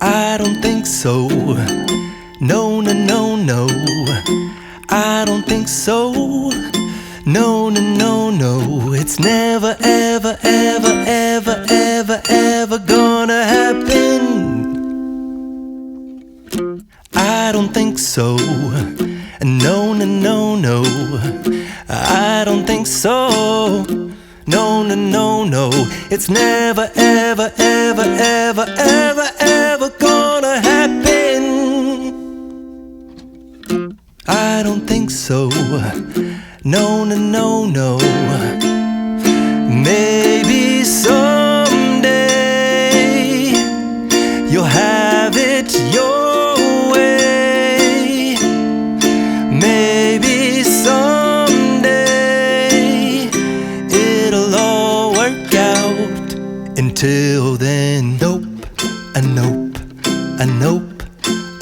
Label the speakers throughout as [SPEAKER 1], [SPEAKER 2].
[SPEAKER 1] I don't think so. No, no, no, no. I don't think so. No, no, no, no. It's never, ever, ever, ever, ever, ever gonna happen. I don't think so. No, no, no, no. I don't think so. No, no, no, no. It's never, ever, ever, ever, ever, ever gonna happen. I don't think so. No, no, no, no. Maybe someday you'll have it your way. Maybe someday it'll all work out. Until then, nope, a nope, a nope,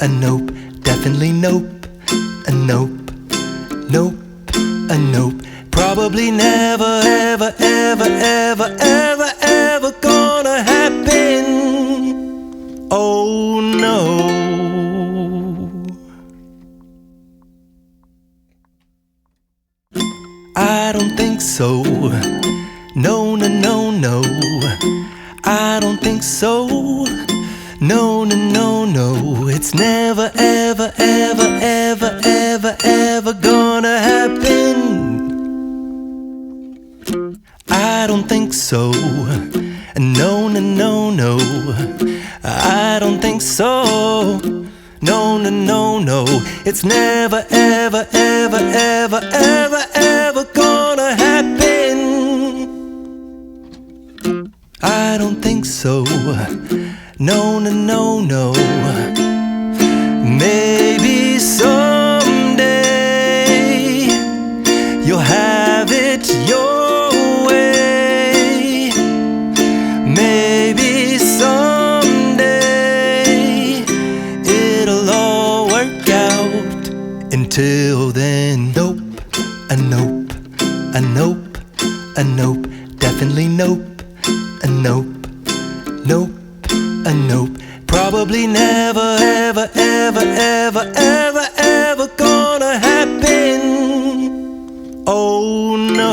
[SPEAKER 1] a nope, definitely nope, a nope, nope, a nope. Probably never, ever, ever, ever, ever, ever gonna happen. Oh no. I don't think so. No, no, no, no. I don't think so. No, no, no, no. It's never, ever, ever, ever, ever, ever gonna happen. I don't think so. No, no, no, no. I don't think so. No, no, no, no. It's never, ever, ever, ever, ever, ever gonna happen. I don't think so. No, no, no, no. Maybe someday you'll have it your way. Maybe someday it'll all work out. Until then, nope, a nope, a nope, a nope, definitely nope, a nope, nope, a nope. Probably never, ever, ever, ever, ever, ever gonna happen. Oh no.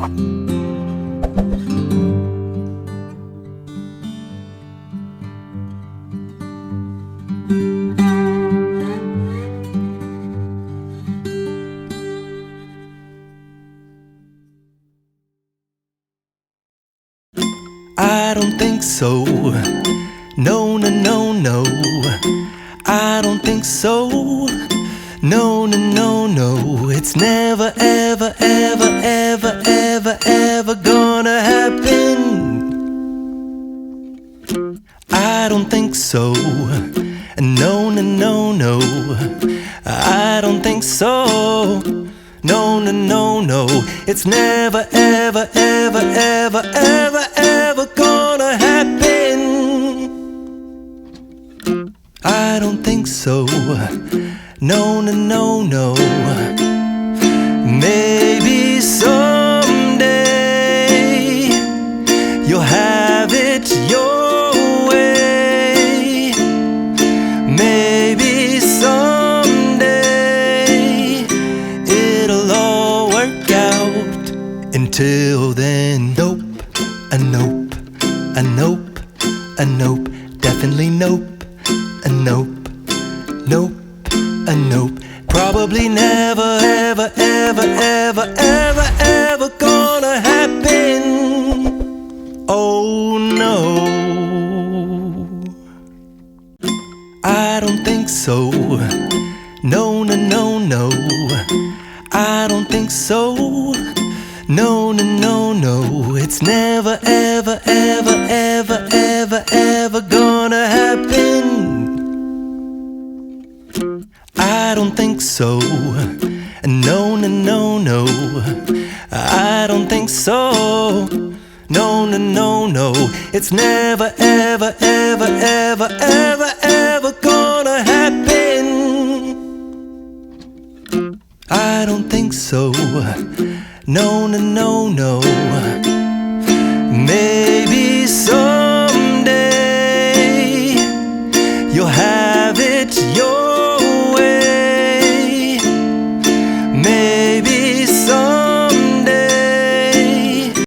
[SPEAKER 1] I don't think so. No, no, no, no. I don't think so. No, no, no, no. It's never, ever, ever, ever, ever, ever gonna happen. I don't think so. No, no, no, no. I don't think so. No, no, no, no. It's never, ever, ever, ever, ever, ever gonna happen. I don't think so. No, no, no, no. Maybe someday you'll have it your way. Maybe someday it'll all work out. Until then, nope, a nope, a nope, a nope, definitely nope, a nope, nope, a nope. Probably never, ever, ever, ever, ever, ever gonna happen. Oh no, I don't think so. No, no, no, no. I don't think so. No, no, no, no. It's never, ever, ever, ever, ever, ever gonna happen. I don't think so. No, no, no, no. I don't think so. No, no, no, no. It's never, ever, ever, ever, ever, ever gonna happen. I don't think so. No, no, no, no. Maybe